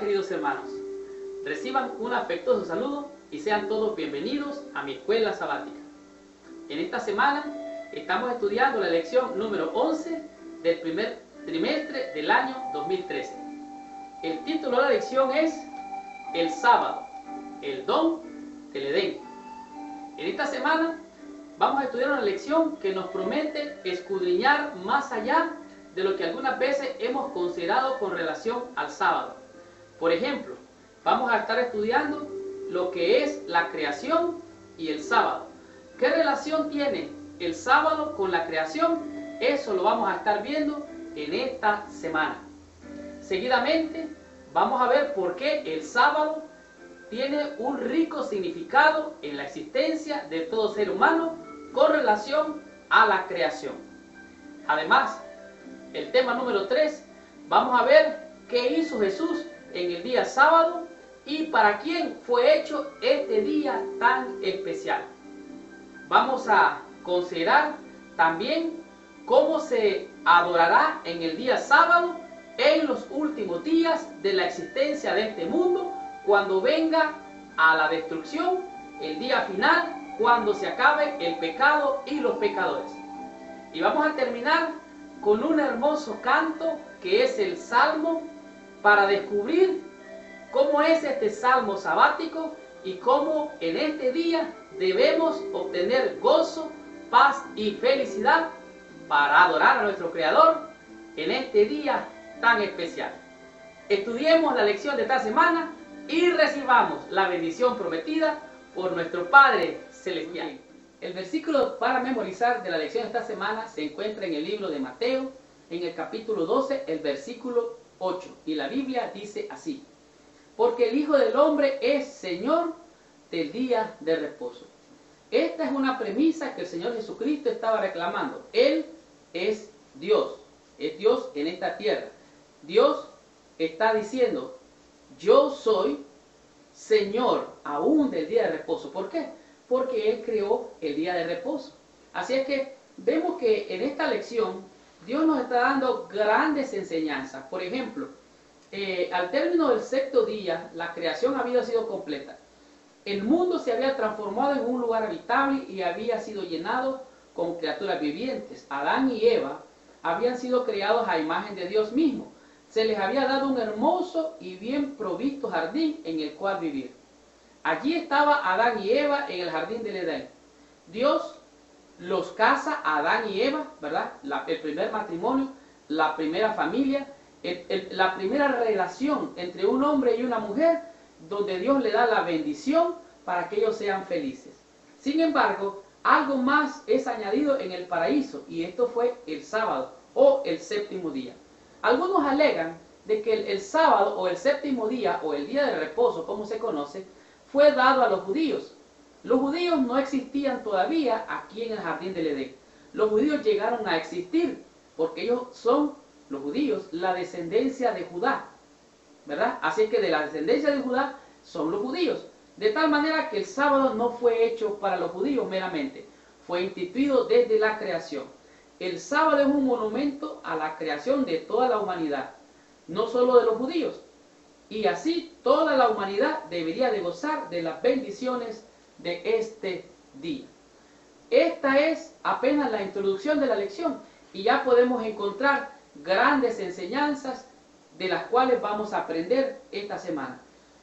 queridos hermanos, reciban un afectuoso saludo y sean todos bienvenidos a mi escuela sabática. En esta semana estamos estudiando la lección número 11 del primer trimestre del año 2013. El título de la lección es El sábado, el don del Edén. En esta semana vamos a estudiar una lección que nos promete escudriñar más allá de lo que algunas veces hemos considerado con relación al sábado. Por ejemplo, vamos a estar estudiando lo que es la creación y el sábado. ¿Qué relación tiene el sábado con la creación? Eso lo vamos a estar viendo en esta semana. Seguidamente, vamos a ver por qué el sábado tiene un rico significado en la existencia de todo ser humano con relación a la creación. Además, el tema número 3, vamos a ver qué hizo Jesús en el día sábado y para quién fue hecho este día tan especial. Vamos a considerar también cómo se adorará en el día sábado en los últimos días de la existencia de este mundo, cuando venga a la destrucción, el día final, cuando se acabe el pecado y los pecadores. Y vamos a terminar con un hermoso canto que es el Salmo, para descubrir cómo es este Salmo sabático y cómo en este día debemos obtener gozo, paz y felicidad para adorar a nuestro Creador en este día tan especial. Estudiemos la lección de esta semana y recibamos la bendición prometida por nuestro Padre Celestial. El versículo para memorizar de la lección de esta semana se encuentra en el libro de Mateo, en el capítulo 12, el versículo 8. Y la Biblia dice así: porque el Hijo del Hombre es Señor del día de reposo. Esta es una premisa que el Señor Jesucristo estaba reclamando. Él es Dios en esta tierra. Dios está diciendo: yo soy Señor aún del día de reposo. ¿Por qué? Porque Él creó el día de reposo. Así es que vemos que en esta lección Dios nos está dando grandes enseñanzas. Por ejemplo, al término del sexto día, la creación había sido completa. El mundo se había transformado en un lugar habitable y había sido llenado con criaturas vivientes. Adán y Eva habían sido creados a imagen de Dios mismo. Se les había dado un hermoso y bien provisto jardín en el cual vivir. Allí estaba Adán y Eva en el jardín del Edén. Dios los casa a Adán y Eva, ¿verdad? El primer matrimonio, la primera familia, la primera relación entre un hombre y una mujer, donde Dios le da la bendición para que ellos sean felices. Sin embargo, algo más es añadido en el paraíso, y esto fue el sábado o el séptimo día. Algunos alegan de que el sábado o el séptimo día o el día de reposo, como se conoce, fue dado a los judíos. Los judíos no existían todavía aquí en el jardín del Edén. Los judíos llegaron a existir porque ellos son, los judíos, la descendencia de Judá, ¿verdad? Así que de la descendencia de Judá son los judíos. De tal manera que el sábado no fue hecho para los judíos meramente, fue instituido desde la creación. El sábado es un monumento a la creación de toda la humanidad, no solo de los judíos. Y así toda la humanidad debería de gozar de las bendiciones de este día. Esta es apenas la introducción de la lección y ya podemos encontrar grandes enseñanzas de las cuales vamos a aprender esta semana.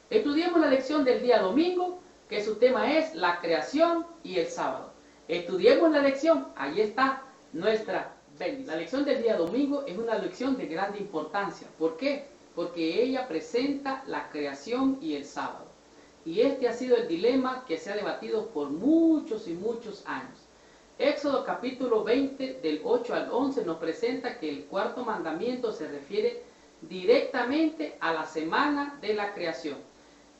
Estudiemos la lección del día domingo, que su tema es la creación y el sábado. Estudiemos la lección, ahí está nuestra bendición. La lección del día domingo es una lección de grande importancia. ¿Por qué? Porque ella presenta la creación y el sábado. Y este ha sido el dilema que se ha debatido por muchos y muchos años. Éxodo capítulo 20 del 8 al 11 nos presenta que el cuarto mandamiento se refiere directamente a la semana de la creación.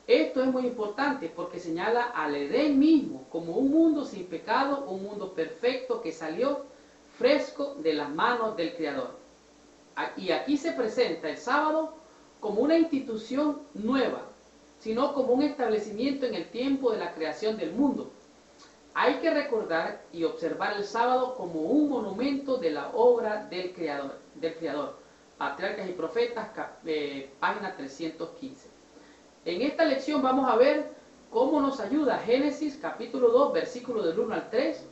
Esto es muy importante porque señala al Edén mismo como un mundo sin pecado, un mundo perfecto que salió fresco de las manos del Creador. Y aquí se presenta el sábado como una institución nueva, sino como un establecimiento en el tiempo de la creación del mundo. Hay que recordar y observar el sábado como un monumento de la obra del Creador. Patriarcas y Profetas, página 315. En esta lección vamos a ver cómo nos ayuda Génesis capítulo 2, versículo del 1 al 3,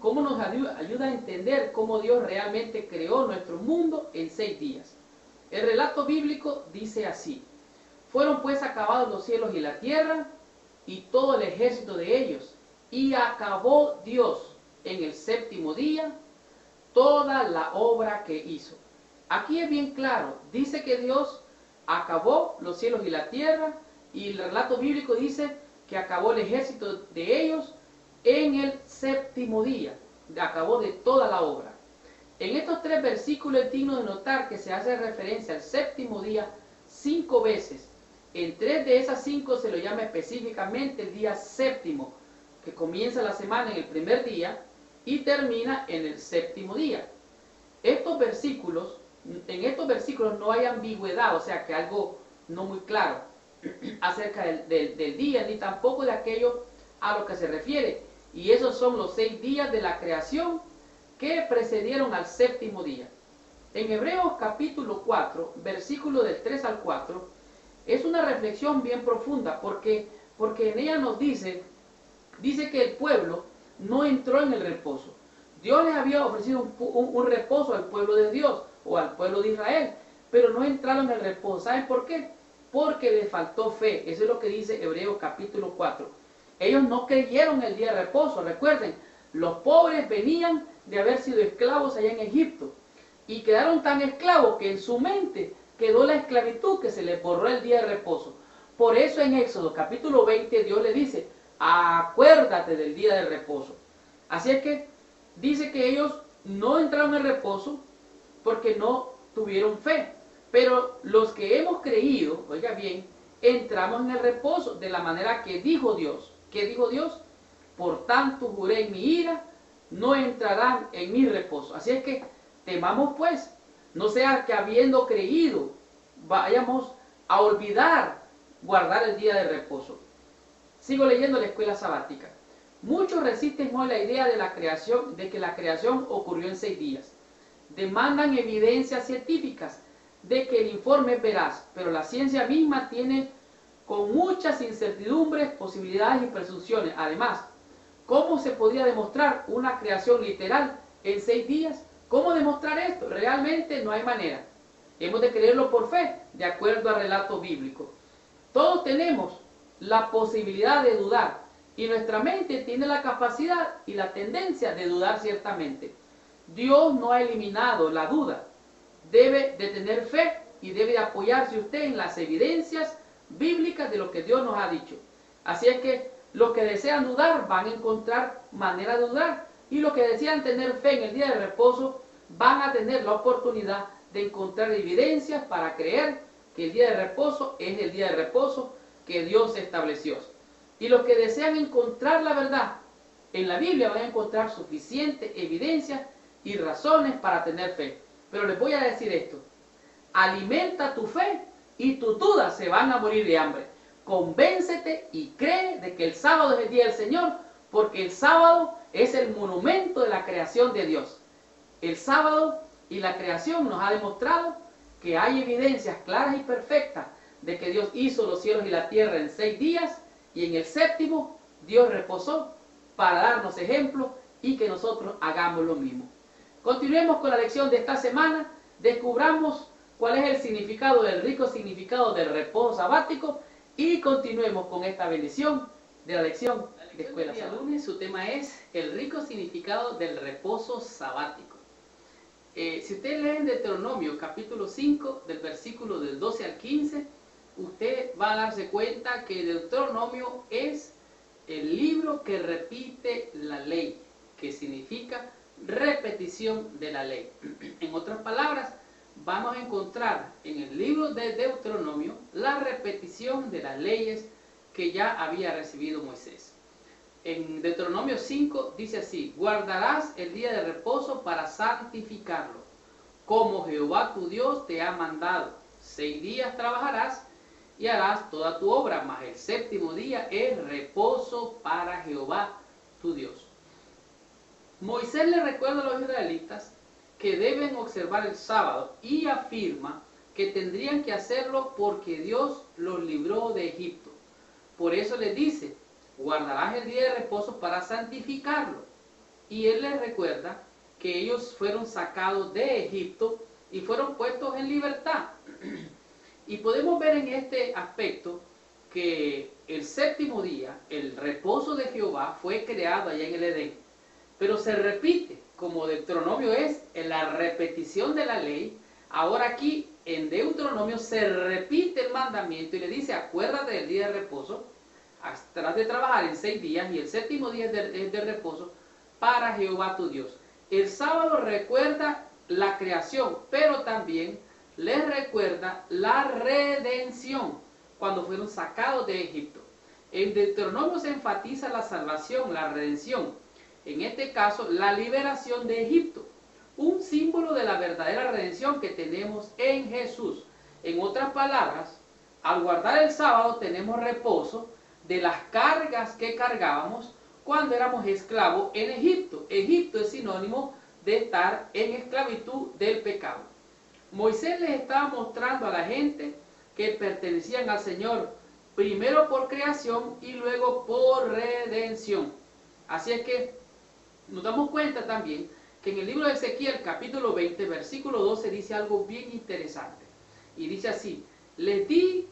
cómo nos ayuda a entender cómo Dios realmente creó nuestro mundo en 6 días. El relato bíblico dice así: fueron pues acabados los cielos y la tierra y todo el ejército de ellos, y acabó Dios en el séptimo día toda la obra que hizo. Aquí es bien claro, dice que Dios acabó los cielos y la tierra, y el relato bíblico dice que acabó el ejército de ellos en el séptimo día, acabó de toda la obra. En estos 3 versículos es digno de notar que se hace referencia al séptimo día 5 veces. En 3 de esas 5 se lo llama específicamente el día séptimo, que comienza la semana en el primer día y termina en el séptimo día. En estos versículos no hay ambigüedad, o sea que algo no muy claro acerca del día, ni tampoco de aquello a lo que se refiere. Y esos son los 6 días de la creación que precedieron al séptimo día. En Hebreos capítulo 4, versículo del 3 al 4, es una reflexión bien profunda, porque en ella nos dice que el pueblo no entró en el reposo. Dios les había ofrecido un reposo al pueblo de Dios, o al pueblo de Israel, pero no entraron en el reposo. ¿Saben por qué? Porque les faltó fe. Eso es lo que dice Hebreos capítulo 4. Ellos no creyeron el día de reposo. Recuerden, los pobres venían de haber sido esclavos allá en Egipto, y quedaron tan esclavos que en su mente quedó la esclavitud, que se les borró el día de reposo. Por eso en Éxodo capítulo 20 Dios le dice: acuérdate del día de reposo. Así es que dice que ellos no entraron en reposo porque no tuvieron fe. Pero los que hemos creído, oiga bien, entramos en el reposo de la manera que dijo Dios. ¿Qué dijo Dios? Por tanto juré en mi ira, no entrarán en mi reposo. Así es que temamos pues, no sea que habiendo creído vayamos a olvidar guardar el día de reposo. Sigo leyendo la escuela sabática. Muchos resisten hoy la idea de que la creación ocurrió en 6 días. Demandan evidencias científicas de que el informe es veraz, pero la ciencia misma tiene con muchas incertidumbres, posibilidades y presunciones. Además, ¿cómo se podría demostrar una creación literal en 6 días? ¿Cómo demostrar esto? Realmente no hay manera. Hemos de creerlo por fe, de acuerdo al relato bíblico. Todos tenemos la posibilidad de dudar, y nuestra mente tiene la capacidad y la tendencia de dudar ciertamente. Dios no ha eliminado la duda. Debe de tener fe y debe de apoyarse usted en las evidencias bíblicas de lo que Dios nos ha dicho. Así es que los que desean dudar van a encontrar manera de dudar, y los que desean tener fe en el día de reposo van a tener la oportunidad de encontrar evidencias para creer que el día de reposo es el día de reposo que Dios estableció. Y los que desean encontrar la verdad en la Biblia van a encontrar suficiente evidencia y razones para tener fe. Pero les voy a decir esto: alimenta tu fe y tus dudas se van a morir de hambre. Convéncete y cree de que el sábado es el día del Señor, porque el sábado es el monumento de la creación de Dios. El sábado y la creación nos ha demostrado que hay evidencias claras y perfectas de que Dios hizo los cielos y la tierra en 6 días, y en el séptimo Dios reposó para darnos ejemplo y que nosotros hagamos lo mismo. Continuemos con la lección de esta semana. Descubramos cuál es el significado, el rico significado del reposo sabático, y continuemos con esta bendición de la lección de Escuela Sabática. Lunes, su tema es el rico significado del reposo sabático. Si usted lee en Deuteronomio capítulo 5, del versículo del 12 al 15, usted va a darse cuenta que Deuteronomio es el libro que repite la ley, que significa repetición de la ley. En otras palabras, vamos a encontrar en el libro de Deuteronomio la repetición de las leyes que ya había recibido Moisés. En Deuteronomio 5 dice así: guardarás el día de reposo para santificarlo, como Jehová tu Dios te ha mandado. 6 días trabajarás y harás toda tu obra, mas el séptimo día es reposo para Jehová tu Dios. Moisés le recuerda a los israelitas que deben observar el sábado y afirma que tendrían que hacerlo porque Dios los libró de Egipto. Por eso les dice, guardarás el día de reposo para santificarlo. Y Él les recuerda que ellos fueron sacados de Egipto y fueron puestos en libertad. Y podemos ver en este aspecto que el séptimo día, el reposo de Jehová, fue creado allá en el Edén. Pero se repite, como Deuteronomio es en la repetición de la ley. Ahora aquí en Deuteronomio se repite el mandamiento y le dice, acuérdate del día de reposo, trata de trabajar en 6 días y el séptimo día es de reposo para Jehová tu Dios. El sábado recuerda la creación, pero también les recuerda la redención cuando fueron sacados de Egipto. En Deuteronomio se enfatiza la salvación, la redención. En este caso, la liberación de Egipto. Un símbolo de la verdadera redención que tenemos en Jesús. En otras palabras, al guardar el sábado tenemos reposo de las cargas que cargábamos cuando éramos esclavos en Egipto. Egipto es sinónimo de estar en esclavitud del pecado. Moisés les estaba mostrando a la gente que pertenecían al Señor, primero por creación y luego por redención. Así es que nos damos cuenta también que en el libro de Ezequiel, capítulo 20, versículo 12, dice algo bien interesante. Y dice así, les di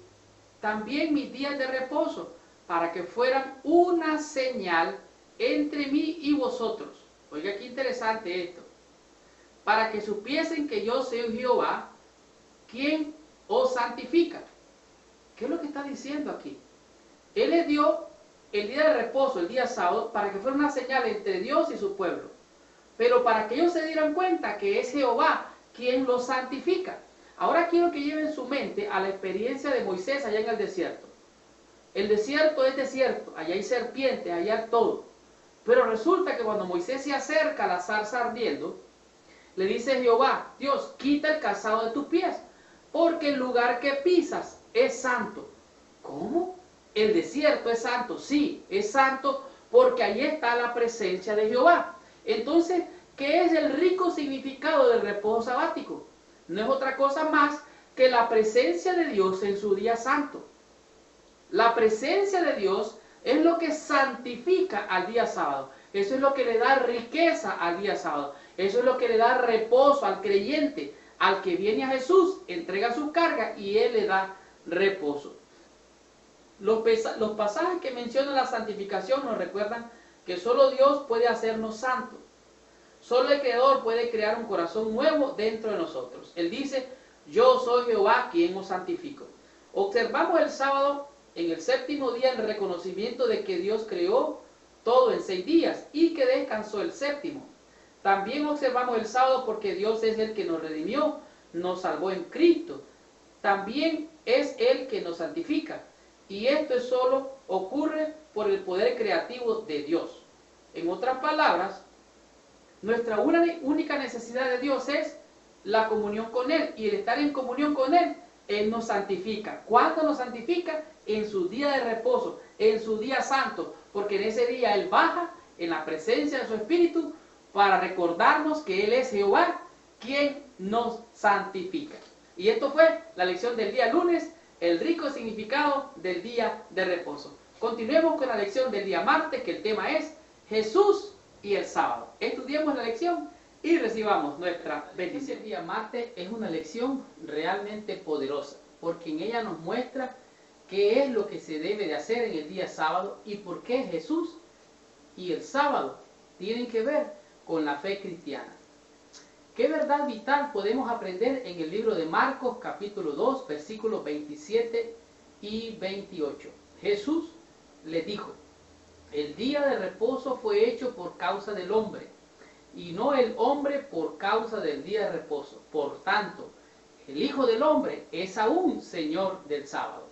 también mis días de reposo para que fueran una señal entre mí y vosotros. Oiga, qué interesante esto. Para que supiesen que yo soy Jehová, quien os santifica. ¿Qué es lo que está diciendo aquí? Él les dio el día de reposo, el día sábado, para que fuera una señal entre Dios y su pueblo. Pero para que ellos se dieran cuenta que es Jehová quien los santifica. Ahora quiero que lleven su mente a la experiencia de Moisés allá en el desierto. El desierto es desierto, allá hay serpientes, allá hay todo. Pero resulta que cuando Moisés se acerca a la zarza ardiendo, le dice Jehová, Dios, quita el calzado de tus pies, porque el lugar que pisas es santo. ¿Cómo? El desierto es santo. Sí, es santo porque ahí está la presencia de Jehová. Entonces, ¿qué es el rico significado del reposo sabático? No es otra cosa más que la presencia de Dios en su día santo. La presencia de Dios es lo que santifica al día sábado. Eso es lo que le da riqueza al día sábado. Eso es lo que le da reposo al creyente. Al que viene a Jesús, entrega su carga y Él le da reposo. Los pasajes que mencionan la santificación nos recuerdan que solo Dios puede hacernos santos. Solo el Creador puede crear un corazón nuevo dentro de nosotros. Él dice, yo soy Jehová quien os santifico. Observamos el sábado en el séptimo día el reconocimiento de que Dios creó todo en 6 días y que descansó el séptimo. También observamos el sábado porque Dios es el que nos redimió, nos salvó en Cristo. También es Él que nos santifica. Y esto solo ocurre por el poder creativo de Dios. En otras palabras, nuestra única necesidad de Dios es la comunión con Él. Y el estar en comunión con Él, Él nos santifica. ¿Cuándo nos santifica? En su día de reposo, en su día santo. Porque en ese día Él baja en la presencia de su Espíritu para recordarnos que Él es Jehová, quien nos santifica. Y esto fue la lección del día lunes, el rico significado del día de reposo. Continuemos con la lección del día martes, que el tema es Jesús y el sábado. Estudiemos la lección y recibamos nuestra bendición. El día martes es una lección realmente poderosa, porque en ella nos muestra qué es lo que se debe de hacer en el día sábado y por qué Jesús y el sábado tienen que ver con la fe cristiana. ¿Qué verdad vital podemos aprender en el libro de Marcos capítulo 2 versículos 27 y 28? Jesús les dijo, el día de reposo fue hecho por causa del hombre, y no el hombre por causa del día de reposo. Por tanto, el Hijo del Hombre es aún Señor del sábado.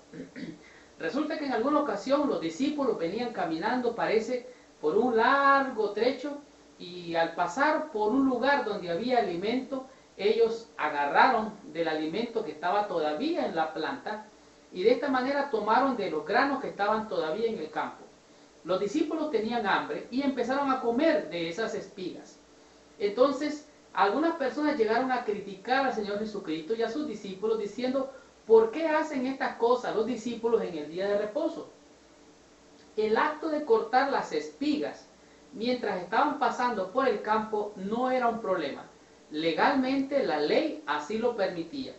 Resulta que en alguna ocasión los discípulos venían caminando, parece, por un largo trecho, y al pasar por un lugar donde había alimento, ellos agarraron del alimento que estaba todavía en la planta y de esta manera tomaron de los granos que estaban todavía en el campo. Los discípulos tenían hambre y empezaron a comer de esas espigas. Entonces, Algunas personas llegaron a criticar al Señor Jesucristo y a sus discípulos diciendo, ¿por qué hacen estas cosas los discípulos en el día de reposo? El acto de cortar las espigas mientras estaban pasando por el campo no era un problema. Legalmente la ley así lo permitía.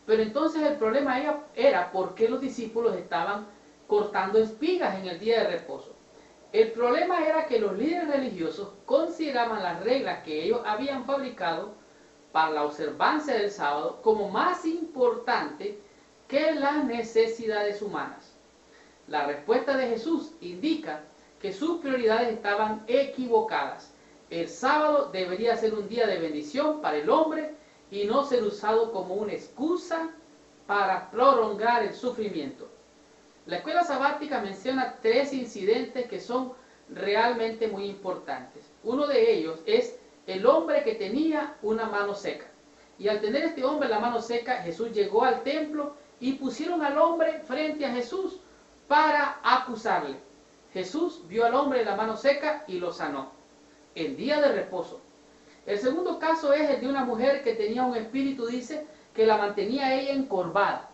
Pero entonces el problema era por qué los discípulos estaban cortando espigas en el día de reposo. El problema era que los líderes religiosos consideraban las reglas que ellos habían fabricado para la observancia del sábado como más importante que las necesidades humanas. La respuesta de Jesús indica que sus prioridades estaban equivocadas. El sábado debería ser un día de bendición para el hombre y no ser usado como una excusa para prolongar el sufrimiento. La escuela sabática menciona 3 incidentes que son realmente muy importantes. Uno de ellos es el hombre que tenía una mano seca. Y al tener este hombre la mano seca, Jesús llegó al templo y pusieron al hombre frente a Jesús para acusarle. Jesús vio al hombre de la mano seca y lo sanó. El día de reposo. El segundo caso es el de una mujer que tenía un espíritu, dice, que la mantenía ella encorvada.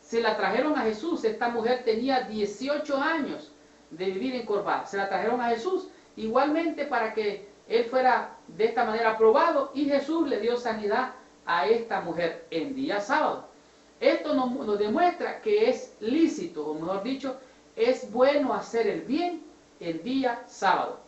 Se la trajeron a Jesús. Esta mujer tenía 18 años de vivir encorvada. Se la trajeron a Jesús igualmente para que él fuera de esta manera probado, y Jesús le dio sanidad a esta mujer en día sábado. Esto nos demuestra que es lícito, o mejor dicho, es bueno hacer el bien el día sábado.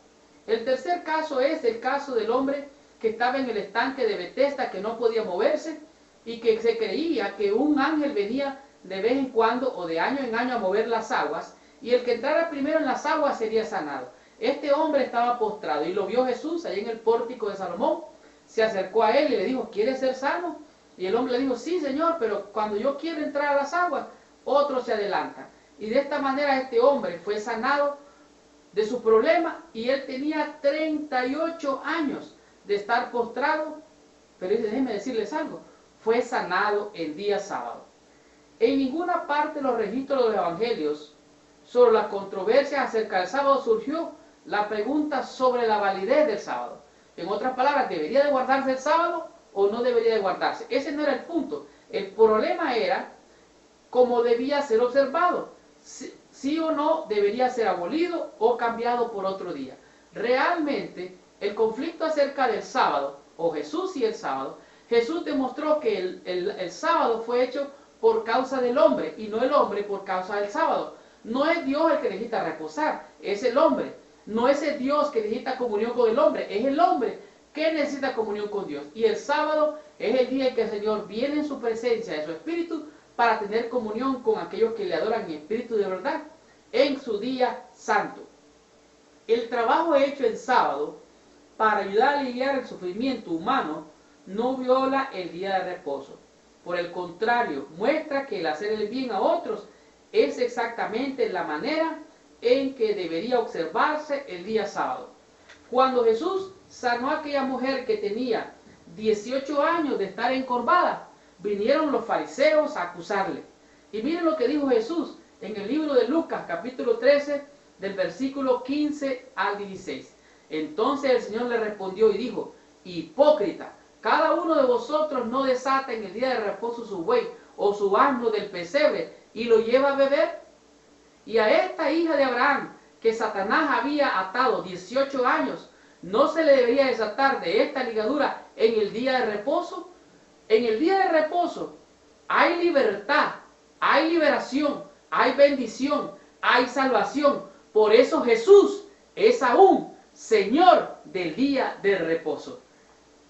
El tercer caso es el caso del hombre que estaba en el estanque de Betesda, que no podía moverse y que se creía que un ángel venía de vez en cuando o de año en año a mover las aguas, y el que entrara primero en las aguas sería sanado. Este hombre estaba postrado y lo vio Jesús ahí en el pórtico de Salomón. Se acercó a él y le dijo, ¿quieres ser sano? Y el hombre le dijo, sí, Señor, pero cuando yo quiero entrar a las aguas, otros se adelantan. Y de esta manera este hombre fue sanado de su problema, y él tenía 38 años de estar postrado. Pero dice, déjenme decirles algo, fue sanado el día sábado. En ninguna parte de los registros de los evangelios sobre las controversias acerca del sábado surgió la pregunta sobre la validez del sábado. En otras palabras, ¿debería de guardarse el sábado o no debería de guardarse? Ese no era el punto. El problema era cómo debía ser observado. Sí o no debería ser abolido o cambiado por otro día. Realmente, el conflicto acerca del sábado, o Jesús y el sábado, Jesús demostró que el sábado fue hecho por causa del hombre y no el hombre por causa del sábado. No es Dios el que necesita reposar, es el hombre. No es el Dios que necesita comunión con el hombre, es el hombre que necesita comunión con Dios. Y el sábado es el día en que el Señor viene en su presencia de su espíritu para tener comunión con aquellos que le adoran en espíritu de verdad, en su día santo. El trabajo hecho el sábado para ayudar a aliviar el sufrimiento humano no viola el día de reposo. Por el contrario, muestra que el hacer el bien a otros es exactamente la manera en que debería observarse el día sábado. Cuando Jesús sanó a aquella mujer que tenía 18 años de estar encorvada, vinieron los fariseos a acusarle. Y miren lo que dijo Jesús en el libro de Lucas, capítulo 13, del versículo 15 al 16. Entonces el Señor le respondió y dijo, hipócrita, cada uno de vosotros no desata en el día de reposo su buey o su asno del pesebre y lo lleva a beber. Y a esta hija de Abraham, que Satanás había atado 18 años, ¿no se le debería desatar de esta ligadura en el día de reposo? En el día de reposo hay libertad, hay liberación, hay bendición, hay salvación. Por eso Jesús es aún Señor del día de reposo.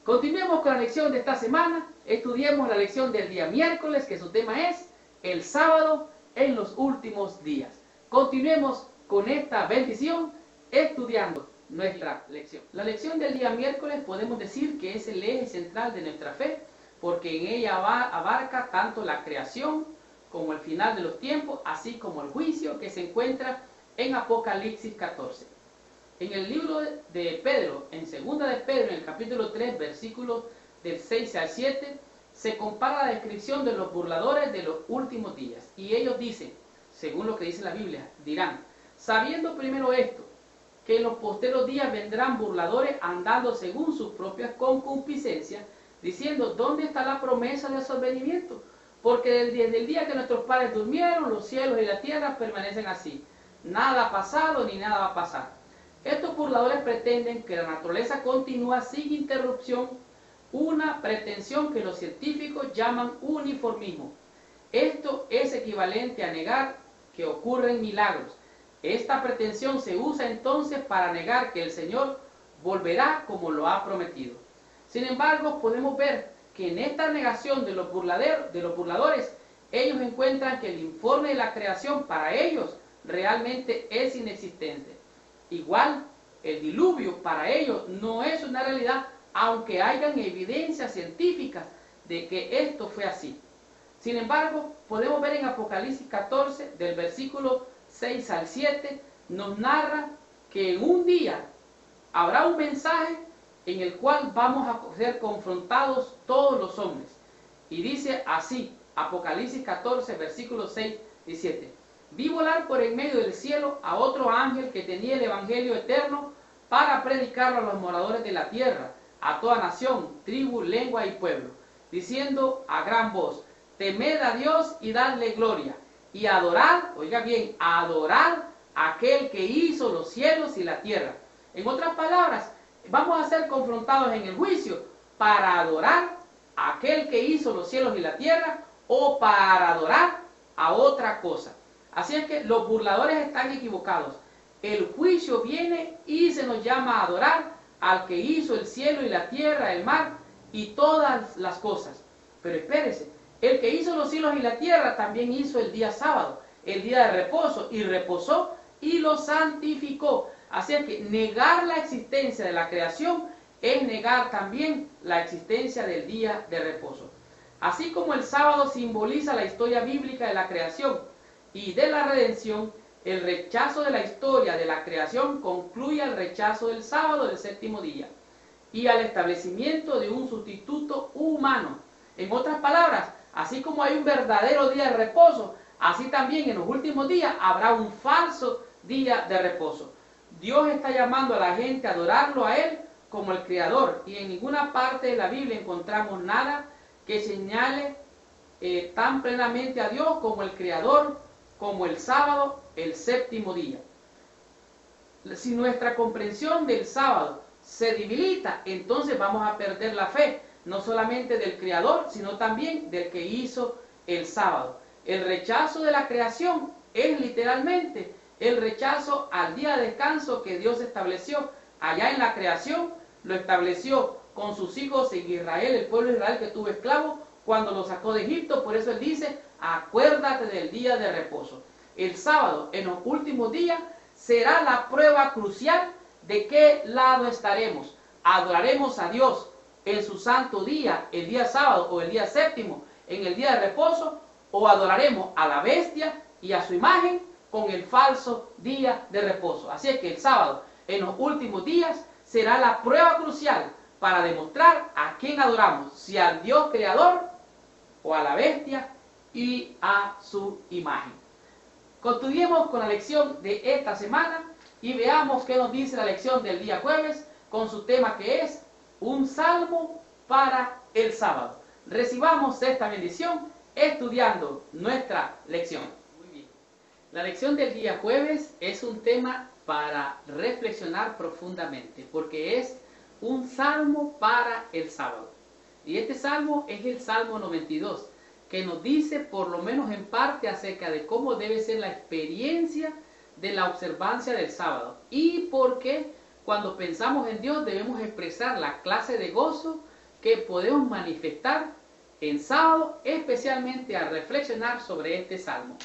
Continuemos con la lección de esta semana. Estudiemos la lección del día miércoles, que su tema es el sábado en los últimos días. Continuemos con esta bendición estudiando nuestra lección. La lección del día miércoles podemos decir que es el eje central de nuestra fe, porque en ella abarca tanto la creación como el final de los tiempos, así como el juicio que se encuentra en Apocalipsis 14. En el libro de Pedro, en segunda de Pedro, en el capítulo 3, versículos del 6 al 7, se compara la descripción de los burladores de los últimos días. Y ellos dicen, según lo que dice la Biblia, dirán, sabiendo primero esto, que en los posteros días vendrán burladores andando según sus propias concupiscencias, diciendo, ¿dónde está la promesa de su advenimiento? Porque desde el día que nuestros padres durmieron, los cielos y la tierra permanecen así. Nada ha pasado ni nada va a pasar. Estos burladores pretenden que la naturaleza continúa sin interrupción, una pretensión que los científicos llaman uniformismo. Esto es equivalente a negar que ocurren milagros. Esta pretensión se usa entonces para negar que el Señor volverá como lo ha prometido. Sin embargo, podemos ver que en esta negación de los burladores, ellos encuentran que el informe de la creación para ellos realmente es inexistente. Igual, el diluvio para ellos no es una realidad, aunque hayan evidencias científicas de que esto fue así. Sin embargo, podemos ver en Apocalipsis 14, del versículo 6 al 7, nos narra que en un día habrá un mensaje en el cual vamos a ser confrontados todos los hombres. Y dice así, Apocalipsis 14, versículos 6 y 7. Vi volar por en medio del cielo a otro ángel que tenía el evangelio eterno para predicarlo a los moradores de la tierra, a toda nación, tribu, lengua y pueblo, diciendo a gran voz, temed a Dios y dadle gloria, y adorad, oiga bien, adorad a aquel que hizo los cielos y la tierra. En otras palabras, vamos a ser confrontados en el juicio para adorar a aquel que hizo los cielos y la tierra o para adorar a otra cosa. Así es que los burladores están equivocados. El juicio viene y se nos llama a adorar al que hizo el cielo y la tierra, el mar y todas las cosas. Pero espérese, el que hizo los cielos y la tierra también hizo el día sábado, el día de reposo, y reposó y lo santificó. Así es que negar la existencia de la creación es negar también la existencia del día de reposo. Así como el sábado simboliza la historia bíblica de la creación y de la redención, el rechazo de la historia de la creación concluye al rechazo del sábado del séptimo día y al establecimiento de un sustituto humano. En otras palabras, así como hay un verdadero día de reposo, así también en los últimos días habrá un falso día de reposo. Dios está llamando a la gente a adorarlo a Él como el Creador, y en ninguna parte de la Biblia encontramos nada que señale tan plenamente a Dios como el Creador, como el sábado, el séptimo día. Si nuestra comprensión del sábado se debilita, entonces vamos a perder la fe, no solamente del Creador, sino también del que hizo el sábado. El rechazo de la creación es literalmente el rechazo al día de descanso que Dios estableció allá en la creación. Lo estableció con sus hijos en Israel, el pueblo de Israel que tuvo esclavos cuando lo sacó de Egipto. Por eso Él dice, acuérdate del día de reposo. El sábado, en los últimos días, será la prueba crucial de qué lado estaremos. ¿Adoraremos a Dios en su santo día, el día sábado o el día séptimo, en el día de reposo? ¿O adoraremos a la bestia y a su imagen con el falso día de reposo? Así es que el sábado, en los últimos días, será la prueba crucial para demostrar a quién adoramos, si al Dios creador o a la bestia y a su imagen. Continuemos con la lección de esta semana y veamos qué nos dice la lección del día jueves con su tema, que es un salmo para el sábado. Recibamos esta bendición estudiando nuestra lección. Muy bien. La lección del día jueves es un tema para reflexionar profundamente, porque es un salmo para el sábado. Y este salmo es el Salmo 92, que nos dice por lo menos en parte acerca de cómo debe ser la experiencia de la observancia del sábado y por qué cuando pensamos en Dios debemos expresar la clase de gozo que podemos manifestar en sábado, especialmente al reflexionar sobre este salmo.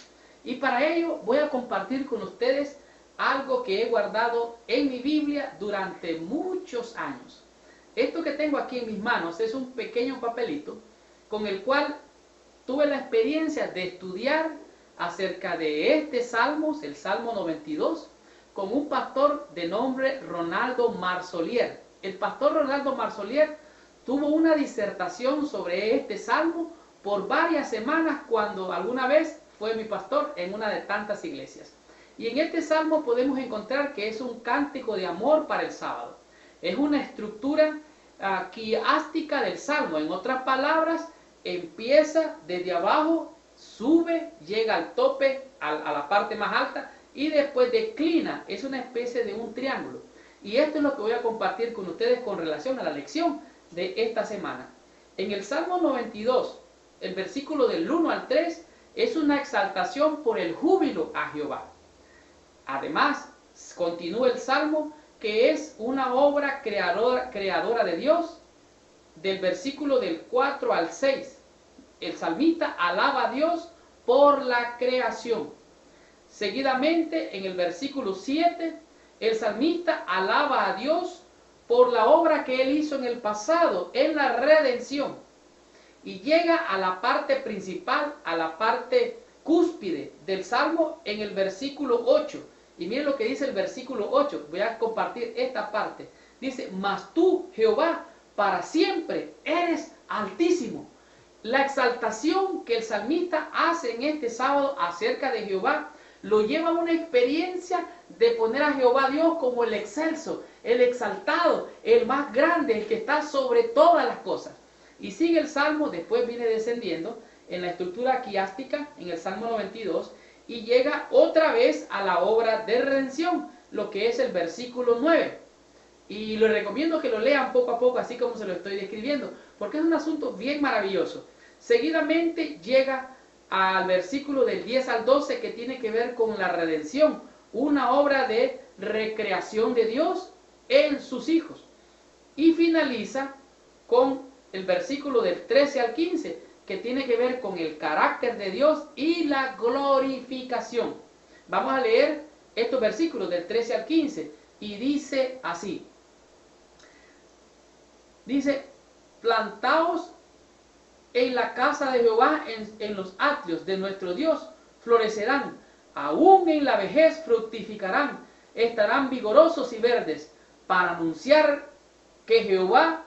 Y para ello voy a compartir con ustedes algo que he guardado en mi Biblia durante muchos años. Esto que tengo aquí en mis manos es un pequeño papelito con el cual tuve la experiencia de estudiar acerca de este salmo, el Salmo 92, con un pastor de nombre Ronaldo Marsolier. El pastor Ronaldo Marsolier tuvo una disertación sobre este salmo por varias semanas cuando alguna vez fue mi pastor en una de tantas iglesias. Y en este salmo podemos encontrar que es un cántico de amor para el sábado. Es una estructura quiástica del salmo. En otras palabras, empieza desde abajo, sube, llega al tope, a la parte más alta, y después declina. Es una especie de un triángulo. Y esto es lo que voy a compartir con ustedes con relación a la lección de esta semana. En el Salmo 92, el versículo del 1 al 3, es una exaltación por el júbilo a Jehová. Además, continúa el Salmo, que es una obra creadora de Dios, del versículo del 4 al 6. El salmista alaba a Dios por la creación. Seguidamente, en el versículo 7, el salmista alaba a Dios por la obra que él hizo en el pasado, en la redención. Y llega a la parte principal, a la parte cúspide del Salmo en el versículo 8. Y miren lo que dice el versículo 8. Voy a compartir esta parte. Dice, mas tú, Jehová, para siempre eres altísimo. La exaltación que el salmista hace en este sábado acerca de Jehová lo lleva a una experiencia de poner a Jehová Dios como el excelso, el exaltado, el más grande, el que está sobre todas las cosas. Y sigue el Salmo, después viene descendiendo en la estructura quiástica, en el Salmo 92, y llega otra vez a la obra de redención, lo que es el versículo 9. Y les recomiendo que lo lean poco a poco, así como se lo estoy describiendo, porque es un asunto bien maravilloso. Seguidamente llega al versículo del 10 al 12, que tiene que ver con la redención, una obra de recreación de Dios en sus hijos. Y finaliza con el versículo del 13 al 15, que tiene que ver con el carácter de Dios y la glorificación. Vamos a leer estos versículos del 13 al 15, y dice así. Dice, plantaos en la casa de Jehová, en los atrios de nuestro Dios, florecerán, aún en la vejez fructificarán, estarán vigorosos y verdes, para anunciar que Jehová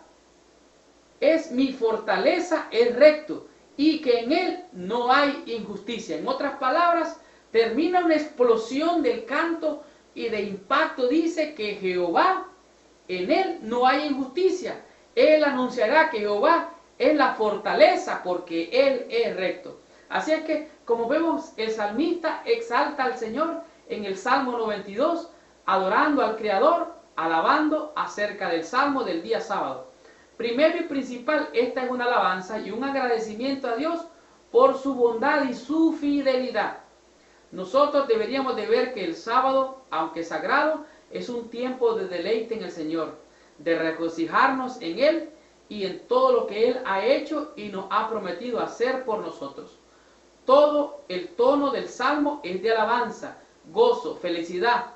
es mi fortaleza, es recto, y que en él no hay injusticia. En otras palabras, termina una explosión del canto y de impacto. Dice que Jehová, en él no hay injusticia. Él anunciará que Jehová es la fortaleza porque él es recto. Así es que, como vemos, el salmista exalta al Señor en el Salmo 92, adorando al Creador, alabando acerca del Salmo del día sábado. Primero y principal, esta es una alabanza y un agradecimiento a Dios por su bondad y su fidelidad. Nosotros deberíamos de ver que el sábado, aunque sagrado, es un tiempo de deleite en el Señor, de regocijarnos en Él y en todo lo que Él ha hecho y nos ha prometido hacer por nosotros. Todo el tono del Salmo es de alabanza, gozo, felicidad,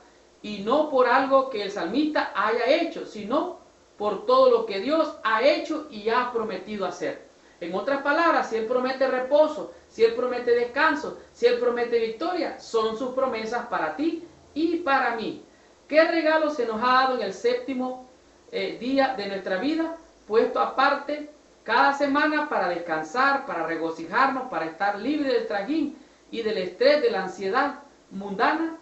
y no por algo que el salmista haya hecho, sino por todo lo que Dios ha hecho y ha prometido hacer. En otras palabras, si Él promete reposo, si Él promete descanso, si Él promete victoria, son sus promesas para ti y para mí. ¿Qué regalo se nos ha dado en el séptimo día de nuestra vida? Puesto aparte cada semana para descansar, para regocijarnos, para estar libre del trajín y del estrés, de la ansiedad mundana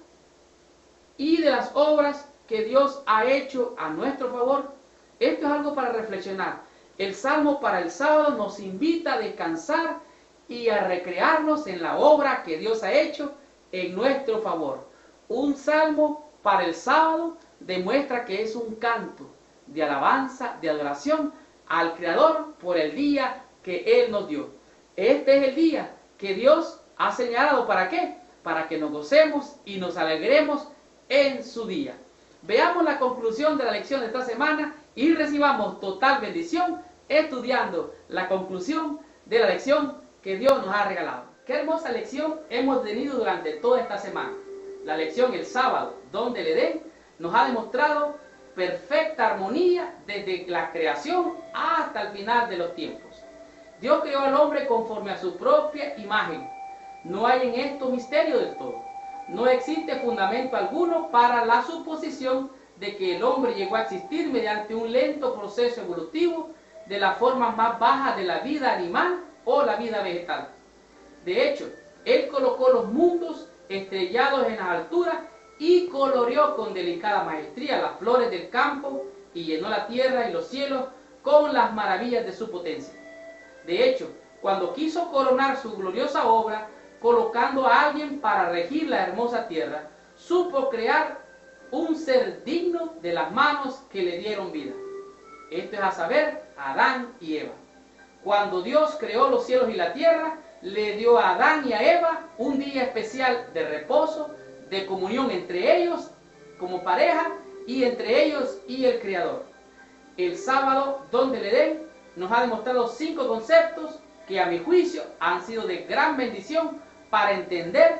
y de las obras que Dios ha hecho a nuestro favor. Esto es algo para reflexionar. El Salmo para el sábado nos invita a descansar y a recrearnos en la obra que Dios ha hecho en nuestro favor. Un salmo para el sábado demuestra que es un canto de alabanza, de adoración al Creador por el día que Él nos dio. Este es el día que Dios ha señalado. ¿Para qué? Para que nos gocemos y nos alegremos en su día. Veamos la conclusión de la lección de esta semana y recibamos total bendición estudiando la conclusión de la lección que Dios nos ha regalado. Qué hermosa lección hemos tenido durante toda esta semana. La lección el sábado, donde el Edén nos ha demostrado perfecta armonía desde la creación hasta el final de los tiempos. Dios creó al hombre conforme a su propia imagen. No hay en esto misterio del todo. No existe fundamento alguno para la suposición de que el hombre llegó a existir mediante un lento proceso evolutivo de la forma más baja de la vida animal o la vida vegetal. De hecho, Él colocó los mundos estrellados en las alturas, y coloreó con delicada maestría las flores del campo, y llenó la tierra y los cielos con las maravillas de su potencia. De hecho, cuando quiso coronar su gloriosa obra, colocando a alguien para regir la hermosa tierra, supo crear un ser digno de las manos que le dieron vida. Esto es a saber, Adán y Eva. Cuando Dios creó los cielos y la tierra, le dio a Adán y a Eva un día especial de reposo, de comunión entre ellos como pareja y entre ellos y el Creador. El sábado, donde el Edén, nos ha demostrado 5 conceptos que a mi juicio han sido de gran bendición para entender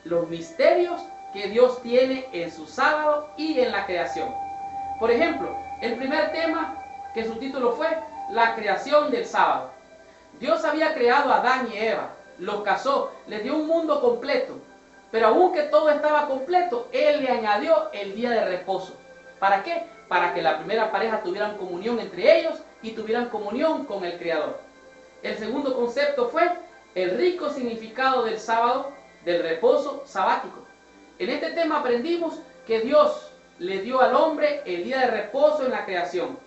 los misterios que Dios tiene en su sábado y en la creación. Por ejemplo, el primer tema, que su título fue la creación del sábado. Dios había creado a Adán y Eva, los casó, les dio un mundo completo, pero aunque todo estaba completo, Él le añadió el día de reposo. ¿Para qué? Para que la primera pareja tuvieran comunión entre ellos y tuvieran comunión con el Creador. El segundo concepto fue el rico significado del sábado, del reposo sabático. En este tema aprendimos que Dios le dio al hombre el día de reposo en la creación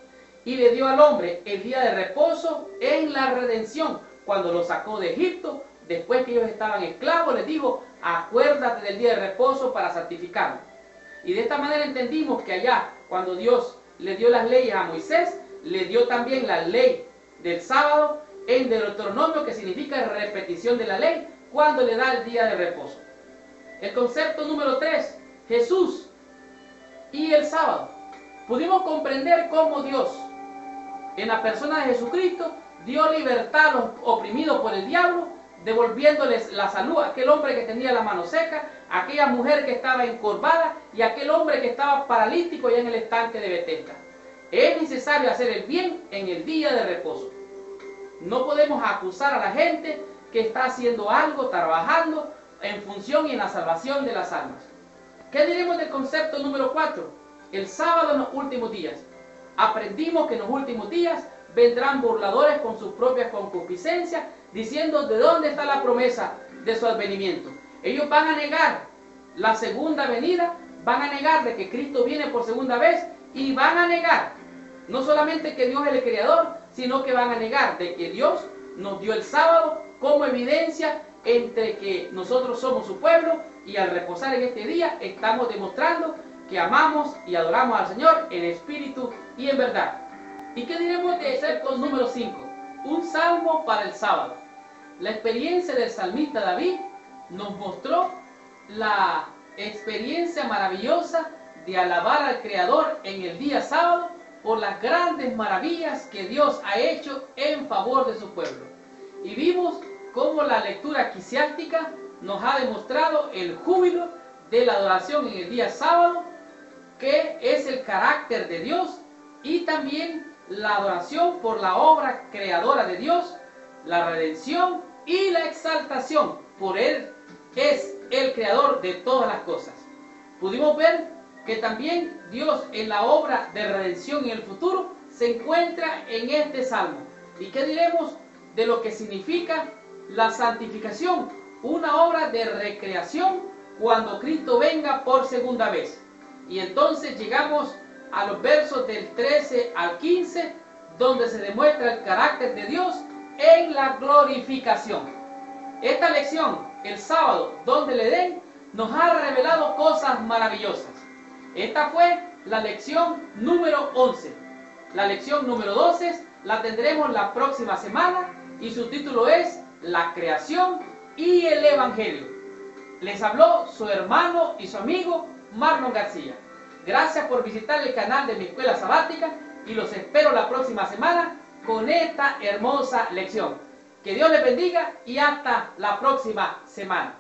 y le dio al hombre el día de reposo en la redención, cuando lo sacó de Egipto. Después que ellos estaban esclavos, les dijo: acuérdate del día de reposo para santificarlo. Y de esta manera entendimos que allá, cuando Dios le dio las leyes a Moisés, le dio también la ley del sábado en Deuteronomio, que significa repetición de la ley, cuando le da el día de reposo. El concepto número 3, Jesús y el sábado. Pudimos comprender cómo Dios, en la persona de Jesucristo, dio libertad a los oprimidos por el diablo, devolviéndoles la salud a aquel hombre que tenía la mano seca, a aquella mujer que estaba encorvada y a aquel hombre que estaba paralítico ya en el estanque de Betesda. Es necesario hacer el bien en el día de reposo. No podemos acusar a la gente que está haciendo algo, trabajando en función y en la salvación de las almas. ¿Qué diremos del concepto número 4? El sábado en los últimos días. Aprendimos que en los últimos días vendrán burladores con sus propias concupiscencias, diciendo de dónde está la promesa de su advenimiento. Ellos van a negar la segunda venida, van a negar de que Cristo viene por segunda vez, y van a negar no solamente que Dios es el Creador, sino que van a negar de que Dios nos dio el sábado como evidencia entre que nosotros somos su pueblo, y al reposar en este día estamos demostrando que amamos y adoramos al Señor en espíritu y en verdad. ¿Y qué diremos de concepto número 5? Un salmo para el sábado. La experiencia del salmista David nos mostró la experiencia maravillosa de alabar al Creador en el día sábado por las grandes maravillas que Dios ha hecho en favor de su pueblo. Y vimos cómo la lectura eclesiástica nos ha demostrado el júbilo de la adoración en el día sábado, que es el carácter de Dios, y también la adoración por la obra creadora de Dios, la redención y la exaltación por Él. Es el creador de todas las cosas. Pudimos ver que también Dios en la obra de redención en el futuro se encuentra en este salmo. ¿Y qué diremos de lo que significa la santificación? Una obra de recreación cuando Cristo venga por segunda vez. Y entonces llegamos a los versos del 13 al 15, donde se demuestra el carácter de Dios en la glorificación. Esta lección, el sábado, donde el Edén, nos ha revelado cosas maravillosas. Esta fue la lección número 11. La lección número 12 la tendremos la próxima semana, y su título es La creación y el Evangelio. Les habló su hermano y su amigo Marlon García. Gracias por visitar el canal de mi escuela sabática, y los espero la próxima semana con esta hermosa lección. Que Dios les bendiga y hasta la próxima semana.